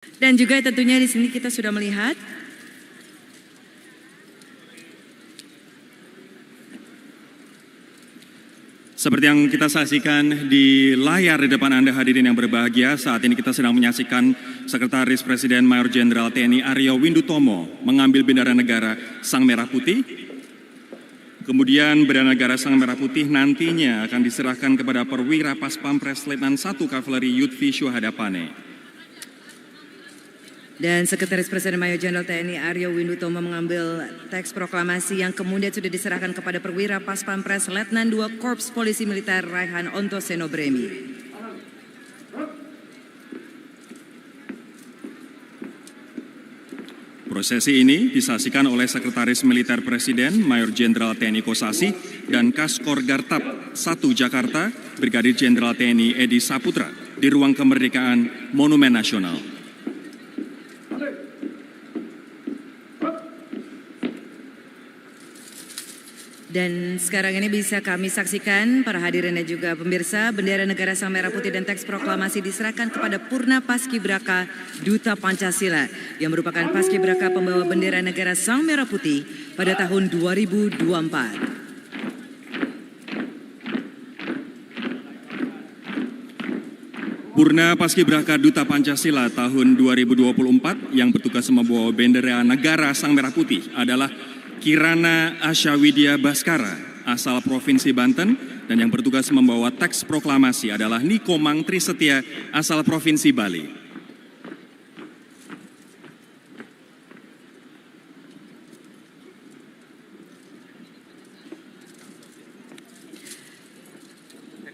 Dan juga tentunya di sini kita sudah melihat seperti yang kita saksikan di layar di depan Anda hadirin yang berbahagia, saat ini kita sedang menyaksikan Sekretaris Presiden Mayor Jenderal TNI Aryo Windutomo mengambil bendera negara Sang Merah Putih. Kemudian bendera negara Sang Merah Putih nantinya akan diserahkan kepada Perwira Paspampres Letnan 1 Kavaleri Yudvi Syuhadapane. dan Sekretaris Presiden Mayor Jenderal TNI Aryo Windutomo mengambil teks proklamasi yang kemudian sudah diserahkan kepada Perwira Paspampres Letnan 2 Korps Polisi Militer Raihan Ontoseno Bremi. Prosesi ini disaksikan oleh Sekretaris Militer Presiden Mayor Jenderal TNI Kosasi dan Kaskor Gartab 1 Jakarta Brigadir Jenderal TNI Edi Saputra di Ruang Kemerdekaan Monumen Nasional. Dan sekarang ini bisa kami saksikan para hadirin dan juga pemirsa, bendera negara Sang Merah Putih dan teks proklamasi diserahkan kepada Purna Paskibraka Duta Pancasila yang merupakan Paskibraka pembawa bendera negara Sang Merah Putih pada tahun 2024. Purna Paskibraka Duta Pancasila tahun 2024 yang bertugas membawa bendera negara Sang Merah Putih adalah Kirana Asyawidya Baskara, asal Provinsi Banten, dan yang bertugas membawa teks proklamasi adalah Niko Mangtri Setia, asal Provinsi Bali.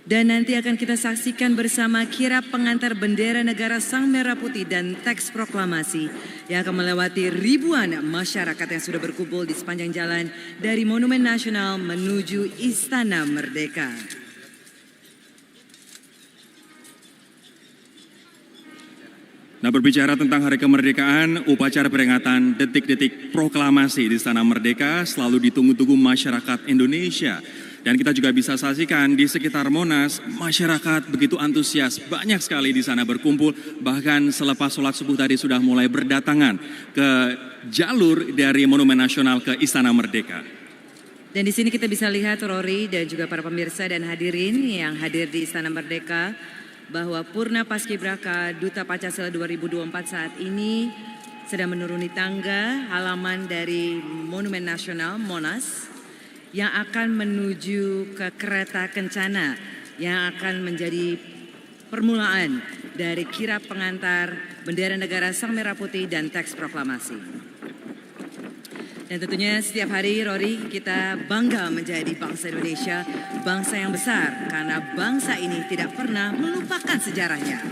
Dan nanti akan kita saksikan bersama kirap pengantar bendera negara Sang Merah Putih dan teks proklamasi yang akan melewati ribuan masyarakat yang sudah berkumpul di sepanjang jalan dari Monumen Nasional menuju Istana Merdeka. Nah, berbicara tentang Hari Kemerdekaan, upacara peringatan detik-detik proklamasi di Istana Merdeka selalu ditunggu-tunggu masyarakat Indonesia. Dan kita juga bisa saksikan di sekitar Monas, masyarakat begitu antusias, banyak sekali di sana berkumpul. Bahkan selepas sholat subuh tadi sudah mulai berdatangan ke jalur dari Monumen Nasional ke Istana Merdeka. Dan di sini kita bisa lihat Rory dan juga para pemirsa dan hadirin yang hadir di Istana Merdeka bahwa Purna Paskibraka Duta Pancasila 2024 saat ini sedang menuruni tangga halaman dari Monumen Nasional Monas yang akan menuju ke kereta kencana yang akan menjadi permulaan dari kirap pengantar bendera negara Sang Merah Putih dan teks proklamasi. Dan tentunya setiap hari Rory kita bangga menjadi bangsa Indonesia, bangsa yang besar karena bangsa ini tidak pernah melupakan sejarahnya.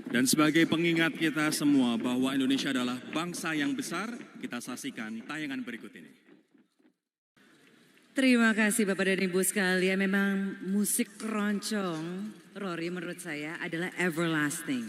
Dan sebagai pengingat kita semua bahwa Indonesia adalah bangsa yang besar, kita saksikan tayangan berikut ini. Terima kasih Bapak dan Ibu sekalian. Memang musik keroncong, Rory menurut saya adalah everlasting,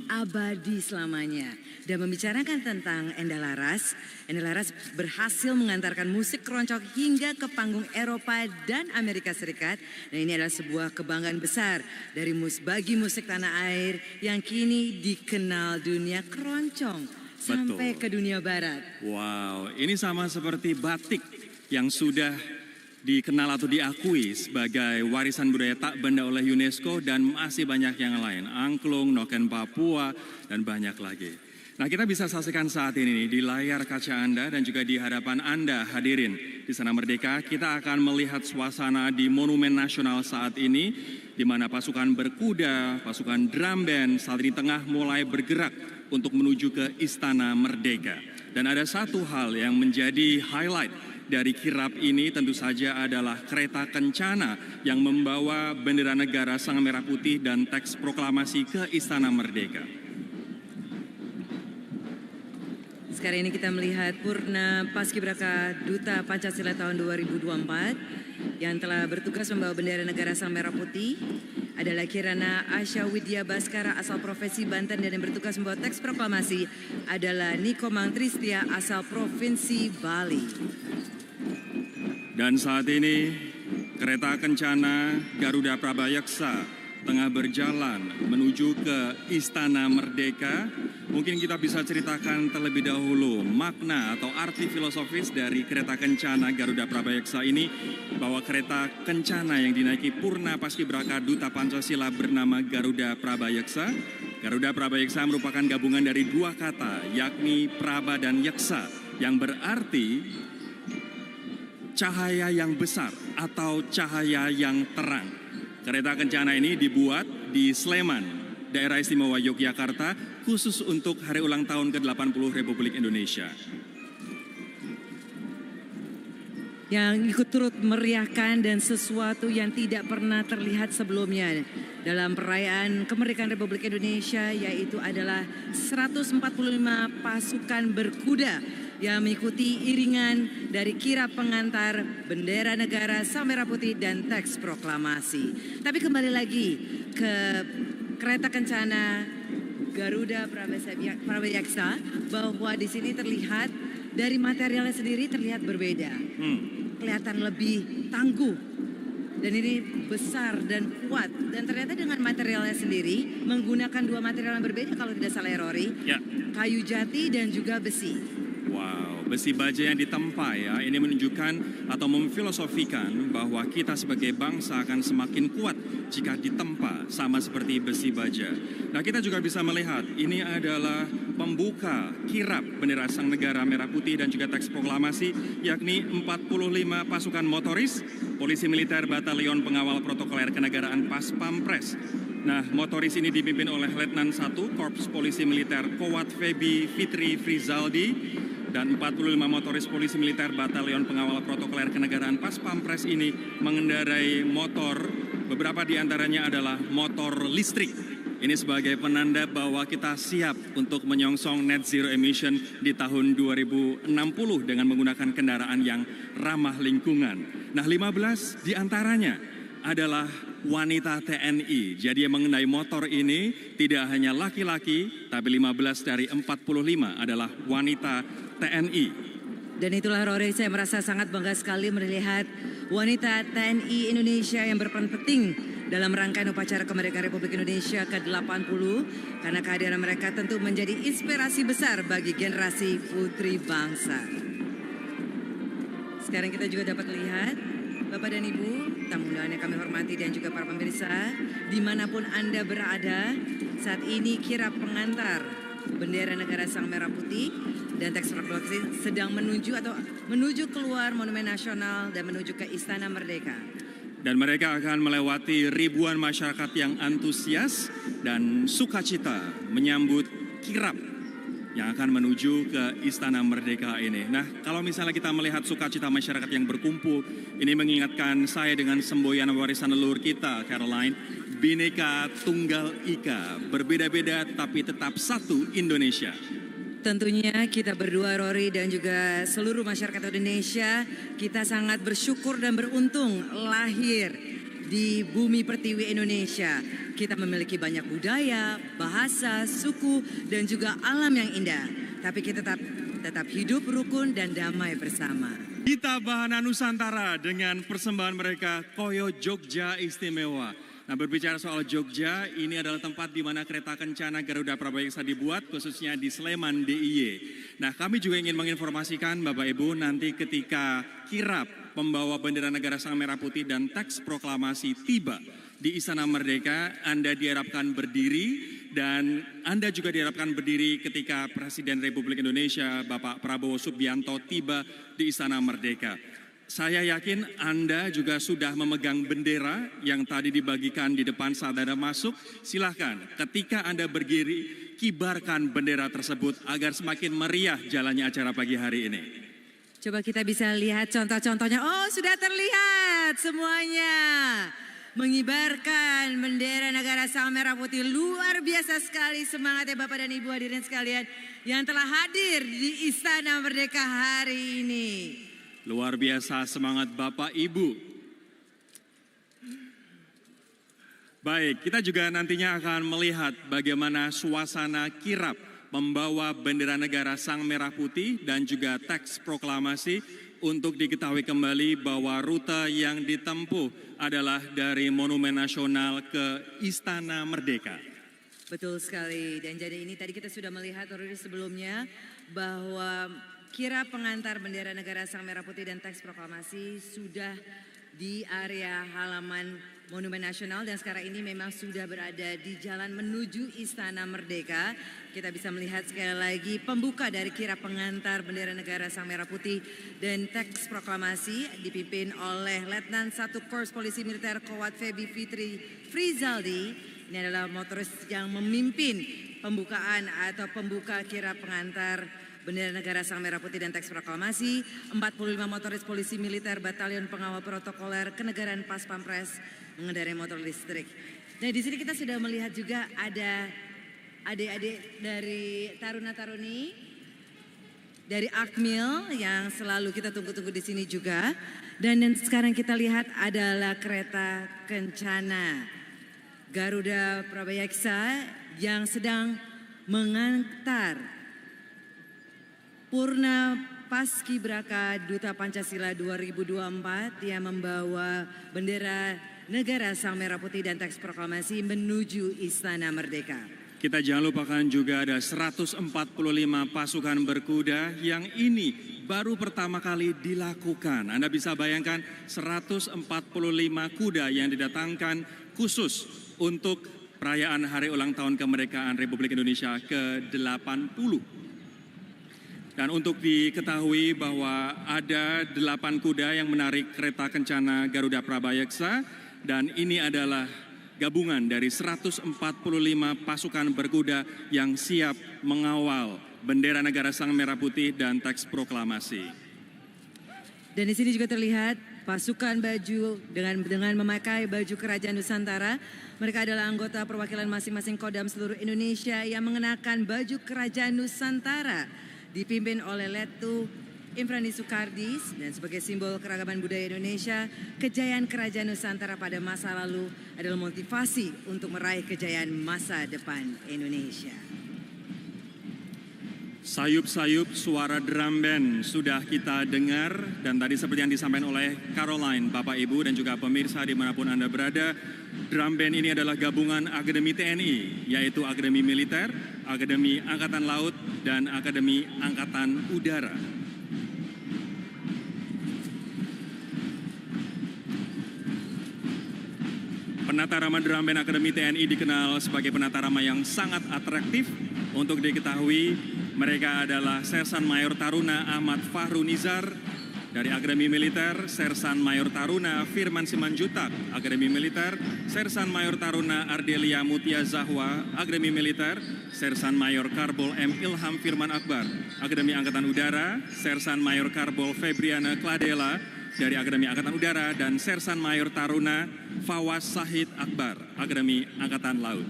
abadi selamanya. Dan membicarakan tentang Enda Laras berhasil mengantarkan musik keroncong hingga ke panggung Eropa dan Amerika Serikat. Dan ini adalah sebuah kebanggaan besar dari bagi musik tanah air yang kini dikenal dunia keroncong sampai ke dunia barat. Wow, ini sama seperti batik yang sudah dikenal atau diakui sebagai warisan budaya tak benda oleh UNESCO dan masih banyak yang lain. Angklung, Noken Papua, dan banyak lagi. Nah, kita bisa saksikan saat ini di layar kaca Anda dan juga di hadapan Anda hadirin di Istana Merdeka. Kita akan melihat suasana di Monumen Nasional saat ini, di mana pasukan berkuda, pasukan drum band saat ini tengah mulai bergerak untuk menuju ke Istana Merdeka. Dan ada satu hal yang menjadi highlight dari kirap ini tentu saja adalah kereta kencana yang membawa bendera negara Sang Merah Putih dan teks proklamasi ke Istana Merdeka. Sekarang ini kita melihat Purna Paskibraka Duta Pancasila tahun 2024 yang telah bertugas membawa bendera negara Sang Merah Putih adalah Kirana Asyawidya Baskara asal Provinsi Banten dan yang bertugas membawa teks proklamasi adalah Niko Mangtri Setia asal Provinsi Bali. Dan saat ini kereta kencana Garuda Prabayaksa tengah berjalan menuju ke Istana Merdeka Mungkin kita bisa ceritakan terlebih dahulu makna atau arti filosofis dari kereta kencana Garuda Prabayeksa ini, bahwa kereta kencana yang dinaiki Purna Paskibraka Duta Pancasila bernama Garuda Prabayeksa. Garuda Prabayeksa merupakan gabungan dari dua kata, yakni Praba dan Yeksa, yang berarti cahaya yang besar atau cahaya yang terang. Kereta kencana ini dibuat di Sleman, Daerah Istimewa Yogyakarta, khusus untuk hari ulang tahun ke-80 Republik Indonesia. Yang ikut turut meriahkan dan sesuatu yang tidak pernah terlihat sebelumnya dalam perayaan kemerdekaan Republik Indonesia, yaitu adalah 145 pasukan berkuda yang mengikuti iringan dari kirap pengantar bendera negara, sang merah putih dan teks proklamasi. Tapi kembali lagi ke kereta kencana Garuda Prabayeksa, bahwa di sini terlihat dari materialnya sendiri terlihat berbeda. Kelihatan lebih tangguh dan ini besar dan kuat, dan ternyata dengan materialnya sendiri menggunakan dua material yang berbeda kalau tidak salah, Rory. Ya. Kayu jati dan juga besi. Wow, besi baja yang ditempa ya, ini menunjukkan atau memfilosofikan bahwa kita sebagai bangsa akan semakin kuat jika ditempa sama seperti besi baja. Nah, kita juga bisa melihat ini adalah pembuka kirap bendera Sang Negara Merah Putih dan juga teks proklamasi, yakni 45 pasukan motoris, Polisi Militer Batalion Pengawal Protokoler Kenegaraan Pas Pampres. Nah, motoris ini dipimpin oleh Letnan 1 Korps Polisi Militer Kowat Febi Fitri Frizaldi, dan 45 motoris Polisi Militer Batalion Pengawal Protokoler Kenegaraan Pas Pampres ini mengendarai motor, beberapa di antaranya adalah motor listrik. Ini sebagai penanda bahwa kita siap untuk menyongsong net zero emission di tahun 2060 dengan menggunakan kendaraan yang ramah lingkungan. Nah, 15 di antaranya adalah wanita TNI. Jadi yang mengenai motor ini tidak hanya laki-laki, tapi 15 dari 45 adalah wanita TNI. Dan itulah, Rory, saya merasa sangat bangga sekali melihat wanita TNI Indonesia yang berperan penting dalam rangkaian upacara kemerdekaan Republik Indonesia ke-80, karena kehadiran mereka tentu menjadi inspirasi besar bagi generasi putri bangsa. Sekarang kita juga dapat lihat, Bapak dan Ibu, tamu undangan yang kami hormati dan juga para pemirsa, dimanapun Anda berada, saat ini kirap pengantar bendera negara Sang Merah Putih dan teks proklamasi sedang menuju keluar Monumen Nasional dan menuju ke Istana Merdeka. Dan mereka akan melewati ribuan masyarakat yang antusias dan sukacita menyambut kirap yang akan menuju ke Istana Merdeka ini. Nah, kalau misalnya kita melihat sukacita masyarakat yang berkumpul, ini mengingatkan saya dengan semboyan warisan leluhur kita, Caroline, Bhinneka Tunggal Ika, berbeda-beda tapi tetap satu Indonesia. Tentunya kita berdua, Rory, dan juga seluruh masyarakat Indonesia, kita sangat bersyukur dan beruntung lahir di bumi pertiwi Indonesia. Kita memiliki banyak budaya, bahasa, suku, dan juga alam yang indah. Tapi kita tetap hidup rukun dan damai bersama. Kita Bahana Nusantara dengan persembahan mereka Koyo Jogja Istimewa. Nah, berbicara soal Jogja, ini adalah tempat di mana kereta kencana Garuda Prabayeksa dibuat, khususnya di Sleman, DIY. Nah, kami juga ingin menginformasikan Bapak Ibu, nanti ketika kirap pembawa bendera negara Sang Merah Putih dan teks proklamasi tiba di Istana Merdeka, Anda diharapkan berdiri, dan Anda juga diharapkan berdiri ketika Presiden Republik Indonesia Bapak Prabowo Subianto tiba di Istana Merdeka. Saya yakin Anda juga sudah memegang bendera yang tadi dibagikan di depan saat Anda masuk. Silahkan ketika Anda berdiri, kibarkan bendera tersebut agar semakin meriah jalannya acara pagi hari ini. Coba kita bisa lihat contoh-contohnya. Oh, sudah terlihat semuanya. Mengibarkan bendera negara Sang Merah Putih. Luar biasa sekali semangatnya Bapak dan Ibu hadirin sekalian yang telah hadir di Istana Merdeka hari ini. Luar biasa semangat Bapak Ibu. Baik, kita juga nantinya akan melihat bagaimana suasana kirap membawa bendera negara Sang Merah Putih dan juga teks proklamasi. Untuk diketahui kembali bahwa rute yang ditempuh adalah dari Monumen Nasional ke Istana Merdeka. Betul sekali. Dan jadi ini tadi kita sudah melihat Rori sebelumnya bahwa kirap pengantar bendera negara Sang Merah Putih dan teks proklamasi sudah di area halaman Monumen Nasional dan sekarang ini memang sudah berada di jalan menuju Istana Merdeka. Kita bisa melihat sekali lagi pembuka dari kirap pengantar bendera negara Sang Merah Putih dan teks proklamasi dipimpin oleh Letnan 1 Korps Polisi Militer Kowat Febi Fitri Frizaldi. Ini adalah motoris yang memimpin pembukaan atau pembuka kirap pengantar bendera negara Sang Merah Putih dan teks proklamasi. 45 motoris polisi militer Batalion Pengawal Protokoler Kenegaraan Pas Pampres mengendarai motor listrik. Nah, di sini kita sudah melihat juga ada adik-adik dari taruna-taruni dari Akmil yang selalu kita tunggu-tunggu di sini juga. Dan yang sekarang kita lihat adalah kereta Kencana Garuda Prabayaksa yang sedang mengantar Purna Paskibraka Duta Pancasila 2024 yang membawa bendera negara Sang Merah Putih dan teks proklamasi menuju Istana Merdeka. Kita jangan lupakan juga ada 145 pasukan berkuda yang ini baru pertama kali dilakukan. Anda bisa bayangkan 145 kuda yang didatangkan khusus untuk perayaan Hari Ulang Tahun Kemerdekaan Republik Indonesia ke-80. Dan untuk diketahui bahwa ada 8 kuda yang menarik kereta Kencana Garuda Prabayaksa dan ini adalah gabungan dari 145 pasukan berkuda yang siap mengawal bendera negara Sang Merah Putih dan teks proklamasi. Dan di sini juga terlihat pasukan baju dengan memakai baju Kerajaan Nusantara. Mereka adalah anggota perwakilan masing-masing Kodam seluruh Indonesia yang mengenakan baju Kerajaan Nusantara dipimpin oleh Letu Infrani Sukardis dan sebagai simbol keragaman budaya Indonesia, kejayaan Kerajaan Nusantara pada masa lalu adalah motivasi untuk meraih kejayaan masa depan Indonesia. Sayup-sayup suara drum band sudah kita dengar dan tadi seperti yang disampaikan oleh Caroline, Bapak Ibu dan juga pemirsa dimanapun Anda berada, drum band ini adalah gabungan Akademi TNI yaitu Akademi Militer, Akademi Angkatan Laut dan Akademi Angkatan Udara. Penata rama drum band Akademi TNI dikenal sebagai penata rama yang sangat atraktif. Untuk diketahui, mereka adalah Sersan Mayor Taruna Ahmad Fahrunizar dari Akademi Militer, Sersan Mayor Taruna Firman Simanjutak, Akademi Militer, Sersan Mayor Taruna Ardelia Mutia Zahwa, Akademi Militer, Sersan Mayor Karbol M. Ilham Firman Akbar, Akademi Angkatan Udara, Sersan Mayor Karbol Febriana Kladela dari Akademi Angkatan Udara, dan Sersan Mayor Taruna Fawaz Sahid Akbar, Akademi Angkatan Laut.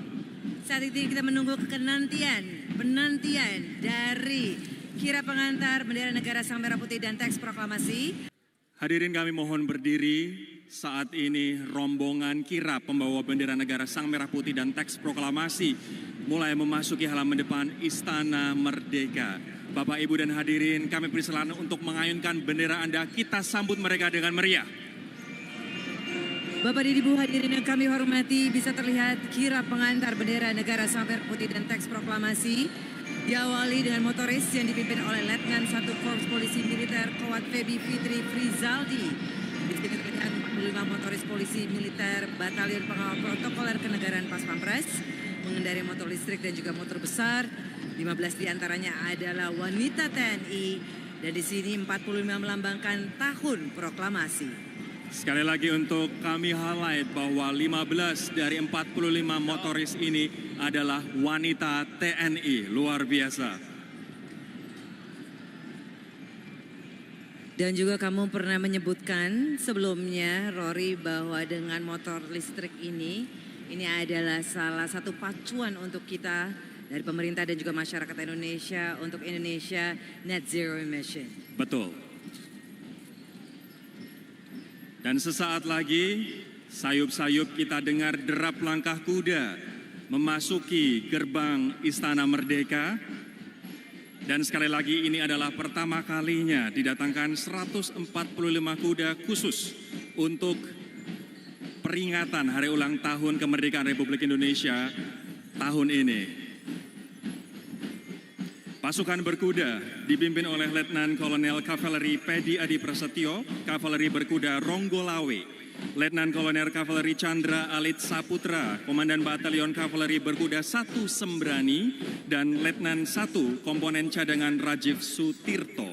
Saat ini kita menunggu penantian dari kirap pengantar bendera negara Sang Merah Putih dan teks proklamasi. Hadirin kami mohon berdiri. Saat ini rombongan kirap pembawa bendera negara Sang Merah Putih dan teks proklamasi mulai memasuki halaman depan Istana Merdeka. Bapak, Ibu dan hadirin, kami persilakan untuk mengayunkan bendera Anda. Kita sambut mereka dengan meriah. Bapak dan Ibu hadirin yang kami hormati, bisa terlihat kirap pengantar bendera negara Sang Merah Putih dan teks proklamasi diawali dengan motoris yang dipimpin oleh Letnan 1 Korps Polisi Militer Kowat Febi Fitri Frizaldi. Di sini terlihat 45 motoris polisi militer Batalion Pengawal Protokoler Kenegaraan Pas Pampres mengendarai motor listrik dan juga motor besar. 15 diantaranya adalah wanita TNI dan di sini 45 melambangkan tahun proklamasi. Sekali lagi untuk kami highlight bahwa 15 dari 45 motoris ini adalah wanita TNI, luar biasa. Dan juga kamu pernah menyebutkan sebelumnya, Rory, bahwa dengan motor listrik ini adalah salah satu pacuan untuk kita dari pemerintah dan juga masyarakat Indonesia untuk Indonesia Net Zero Emission. Betul. Dan sesaat lagi, sayup-sayup kita dengar derap langkah kuda memasuki gerbang Istana Merdeka. Dan sekali lagi ini adalah pertama kalinya didatangkan 145 kuda khusus untuk peringatan Hari Ulang Tahun Kemerdekaan Republik Indonesia tahun ini. Pasukan berkuda dipimpin oleh Letnan Kolonel Kavaleri Pedi Adi Prasetyo, Kavaleri berkuda Ronggolawe, Letnan Kolonel Kavaleri Chandra Alit Saputra, Komandan Batalion Kavaleri berkuda 1 Sembrani, dan Letnan 1 Komponen Cadangan Rajiv Sutirto.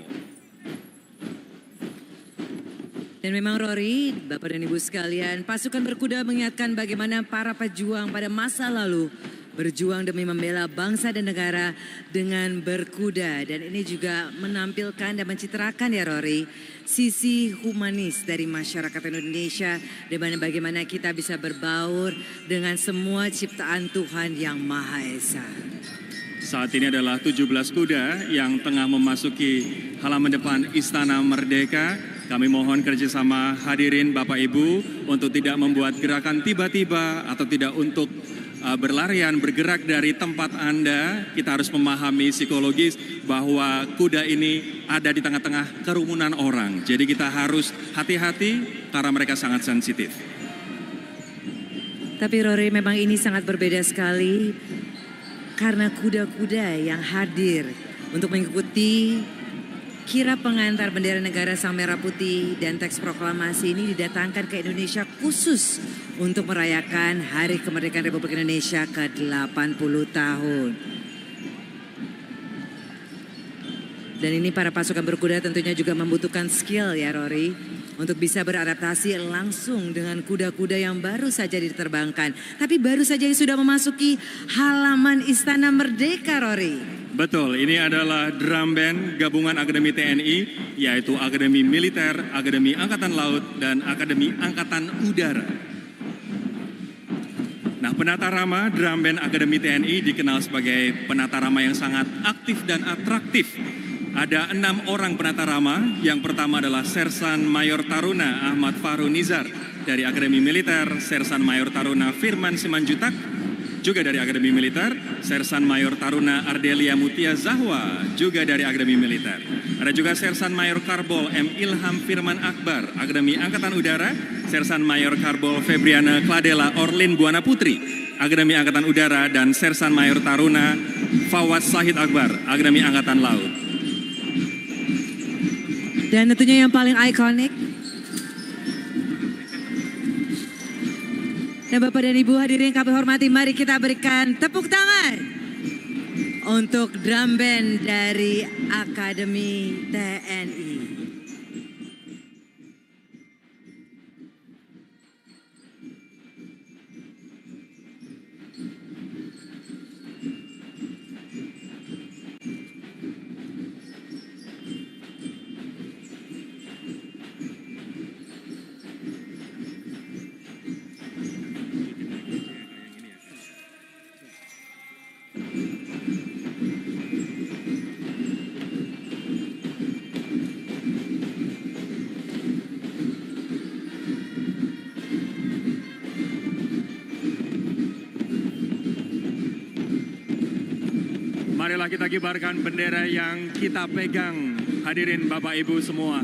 Dan memang Rory, Bapak dan Ibu sekalian, pasukan berkuda mengingatkan bagaimana para pejuang pada masa lalu berjuang demi membela bangsa dan negara dengan berkuda. Dan ini juga menampilkan dan mencitrakan ya Rory, sisi humanis dari masyarakat Indonesia, di mana bagaimana kita bisa berbaur dengan semua ciptaan Tuhan yang Maha Esa. Saat ini adalah 17 kuda yang tengah memasuki halaman depan Istana Merdeka. Kami mohon kerjasama hadirin Bapak Ibu untuk tidak membuat gerakan tiba-tiba atau tidak untuk berlarian, bergerak dari tempat Anda. Kita harus memahami psikologis bahwa kuda ini ada di tengah-tengah kerumunan orang. Jadi kita harus hati-hati karena mereka sangat sensitif. Tapi Rory, memang ini sangat berbeda sekali karena kuda-kuda yang hadir untuk mengikuti kirap pengantar bendera negara Sang Merah Putih dan teks proklamasi ini didatangkan ke Indonesia khusus untuk merayakan Hari Kemerdekaan Republik Indonesia ke-80 tahun. Dan ini para pasukan berkuda tentunya juga membutuhkan skill ya Rory, untuk bisa beradaptasi langsung dengan kuda-kuda yang baru saja diterbangkan. Tapi baru saja sudah memasuki halaman Istana Merdeka Rory. Betul, ini adalah drum band gabungan Akademi TNI, yaitu Akademi Militer, Akademi Angkatan Laut, dan Akademi Angkatan Udara. Nah, penata rama drum band Akademi TNI dikenal sebagai penata rama yang sangat aktif dan atraktif. Ada 6 orang penata rama. Yang pertama adalah Sersan Mayor Taruna Ahmad Fahru Nizar dari Akademi Militer, Sersan Mayor Taruna Firman Simanjutak juga dari Akademi Militer, Sersan Mayor Taruna Ardelia Mutia Zahwa juga dari Akademi Militer. Ada juga Sersan Mayor Karbol M. Ilham Firman Akbar, Akademi Angkatan Udara, Sersan Mayor Karbol Febriana Kladela Orlin Buana Putri, Akademi Angkatan Udara, dan Sersan Mayor Taruna Fawaz Sahid Akbar, Akademi Angkatan Laut. Dan tentunya yang paling ikonik, dan Bapak dan Ibu hadirin yang kami hormati, mari kita berikan tepuk tangan untuk drum band dari Akademi TNI. Marilah kita kibarkan bendera yang kita pegang, hadirin Bapak Ibu semua.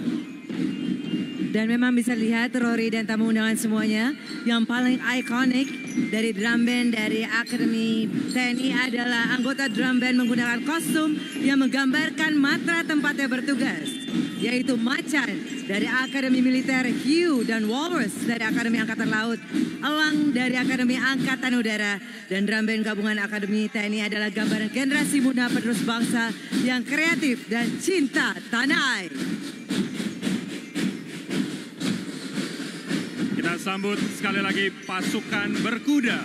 Dan memang bisa lihat Rory dan tamu undangan semuanya, yang paling ikonik dari drum band dari Akademi TNI adalah anggota drum band menggunakan kostum yang menggambarkan matra tempatnya bertugas, yaitu Macan dari Akademi Militer, Hiu dan Walrus dari Akademi Angkatan Laut, Elang dari Akademi Angkatan Udara, dan drum band gabungan Akademi TNI adalah gambaran generasi muda penerus bangsa yang kreatif dan cinta tanah air. Kita sambut sekali lagi pasukan berkuda.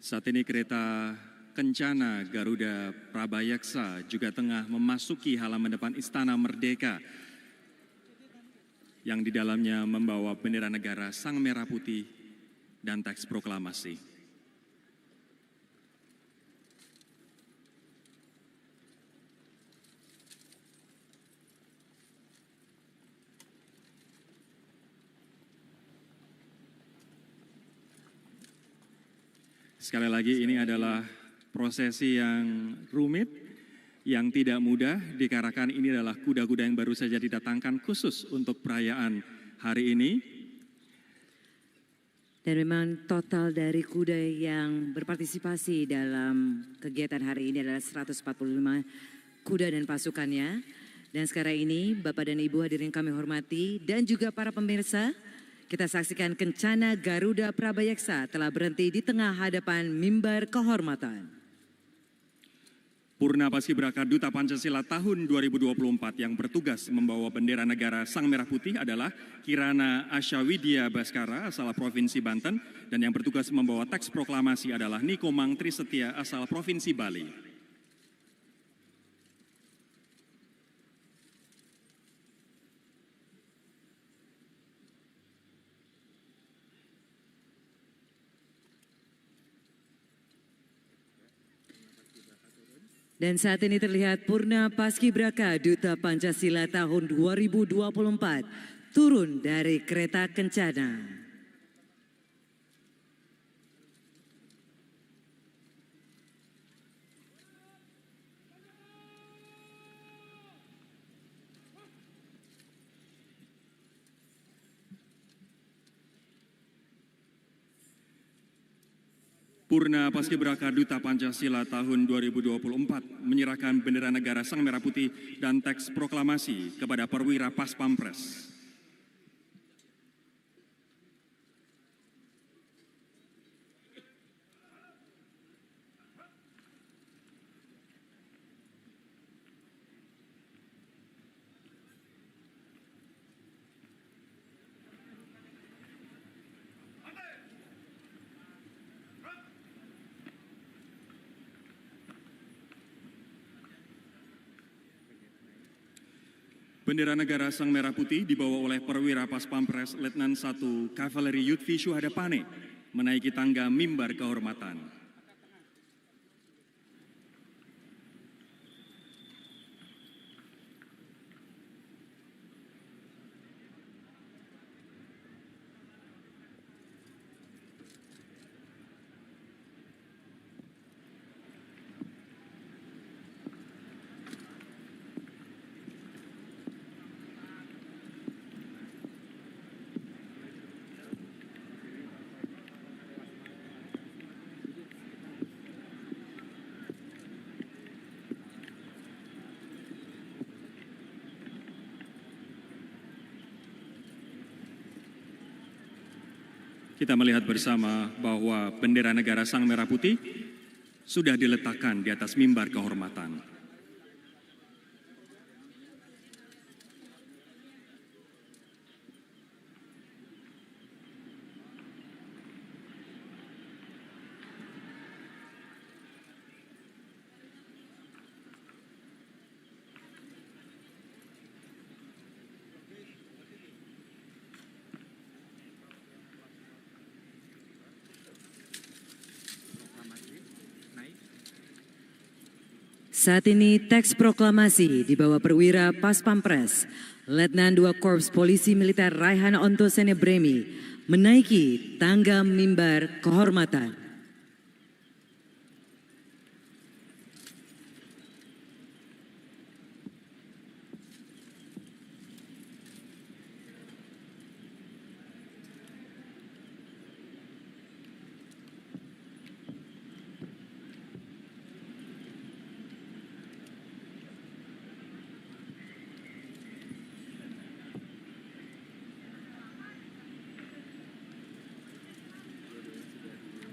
Saat ini kereta Kencana Garuda Prabayaksa juga tengah memasuki halaman depan Istana Merdeka yang di dalamnya membawa bendera negara Sang Merah Putih dan teks proklamasi. Sekali lagi ini adalah prosesi yang rumit, yang tidak mudah dikarenakan ini adalah kuda-kuda yang baru saja didatangkan khusus untuk perayaan hari ini. Dan memang total dari kuda yang berpartisipasi dalam kegiatan hari ini adalah 145 kuda dan pasukannya. Dan sekarang ini Bapak dan Ibu hadirin kami hormati dan juga para pemirsa, kita saksikan Kencana Garuda Prabayaksa telah berhenti di tengah hadapan mimbar kehormatan. Purna Paskibraka Duta Pancasila tahun 2024 yang bertugas membawa bendera negara Sang Merah Putih adalah Kirana Asyawidya Baskara asal Provinsi Banten, dan yang bertugas membawa teks proklamasi adalah Niko Mangtri Setia asal Provinsi Bali. Dan saat ini terlihat Purna Paskibraka Duta Pancasila tahun 2024 turun dari kereta Kencana. Purna Paskibraka Duta Pancasila tahun 2024 menyerahkan bendera negara Sang Merah Putih dan teks proklamasi kepada perwira Pas Pampres. Bendera negara Sang Merah Putih dibawa oleh perwira Pas Pampres Letnan 1 Kavaleri Yudvi Syuhadapane menaiki tangga mimbar kehormatan. Kita melihat bersama bahwa bendera negara Sang Merah Putih sudah diletakkan di atas mimbar kehormatan. Saat ini teks proklamasi dibawa perwira Pas Pampres, Letnan 2 Korps Polisi Militer Raihan Ontosene Bremi menaiki tangga mimbar kehormatan.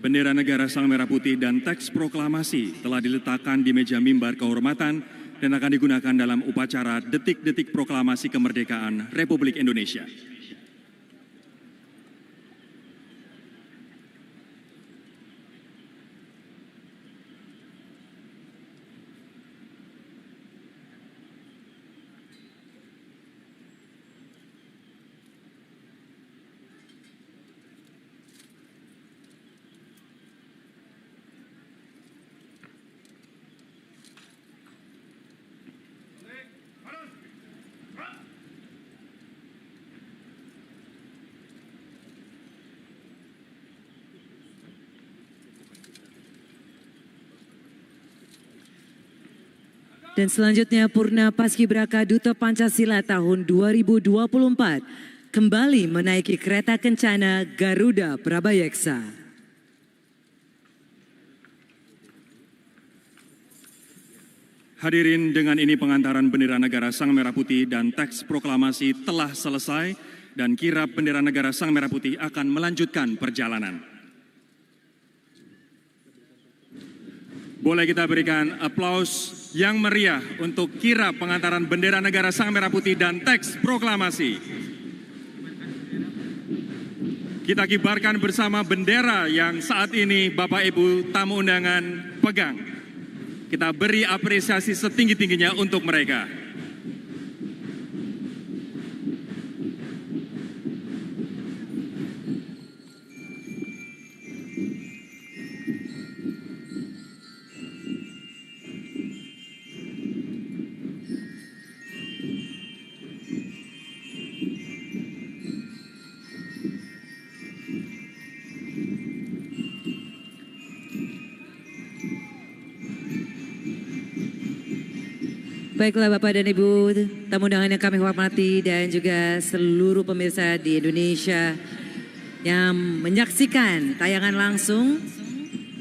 Bendera negara Sang Merah Putih dan teks proklamasi telah diletakkan di meja mimbar kehormatan dan akan digunakan dalam upacara detik-detik proklamasi kemerdekaan Republik Indonesia. Dan selanjutnya Purna Paskibraka Duta Pancasila tahun 2024 kembali menaiki kereta kencana Garuda Prabayeksa. Hadirin, dengan ini pengantaran bendera negara Sang Merah Putih dan teks proklamasi telah selesai dan kirap bendera negara Sang Merah Putih akan melanjutkan perjalanan. Boleh kita berikan aplaus yang meriah untuk kirap pengantaran bendera negara Sang Merah Putih dan teks proklamasi. Kita kibarkan bersama bendera yang saat ini Bapak Ibu tamu undangan pegang. Kita beri apresiasi setinggi-tingginya untuk mereka. Baiklah Bapak dan Ibu, tamu undangan yang kami hormati dan juga seluruh pemirsa di Indonesia yang menyaksikan tayangan langsung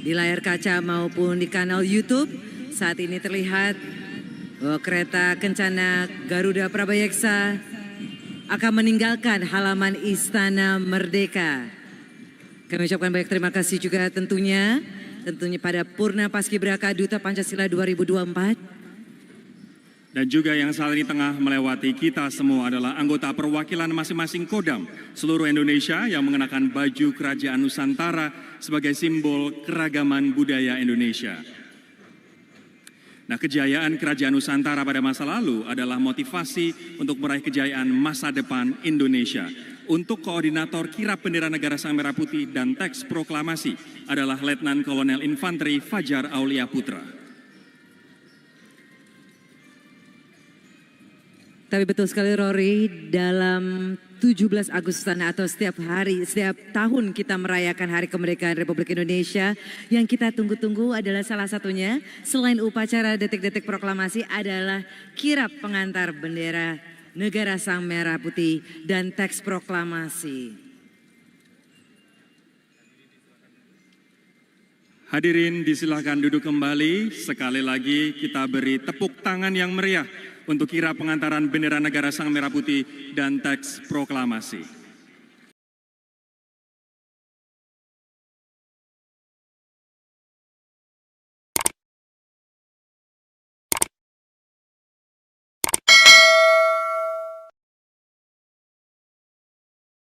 di layar kaca maupun di kanal YouTube. Saat ini terlihat bahwa kereta kencana Garuda Prabayeksa akan meninggalkan halaman Istana Merdeka. Kami ucapkan banyak terima kasih juga tentunya pada Purna Paskibraka Duta Pancasila 2024. Dan juga yang saat ini tengah melewati kita semua adalah anggota perwakilan masing-masing Kodam seluruh Indonesia yang mengenakan baju Kerajaan Nusantara sebagai simbol keragaman budaya Indonesia. Nah, kejayaan Kerajaan Nusantara pada masa lalu adalah motivasi untuk meraih kejayaan masa depan Indonesia. Untuk koordinator kirap bendera negara Sang Merah Putih dan teks proklamasi adalah Letnan Kolonel Infanteri Fajar Aulia Putra. Tapi betul sekali Rory, dalam 17 Agustusan atau setiap tahun kita merayakan Hari Kemerdekaan Republik Indonesia, yang kita tunggu-tunggu adalah salah satunya selain upacara detik-detik proklamasi adalah kirap pengantar bendera negara Sang Merah Putih dan teks proklamasi. Hadirin disilakan duduk kembali, sekali lagi kita beri tepuk tangan yang meriah untuk kirap pengantaran bendera negara Sang Merah Putih dan teks proklamasi.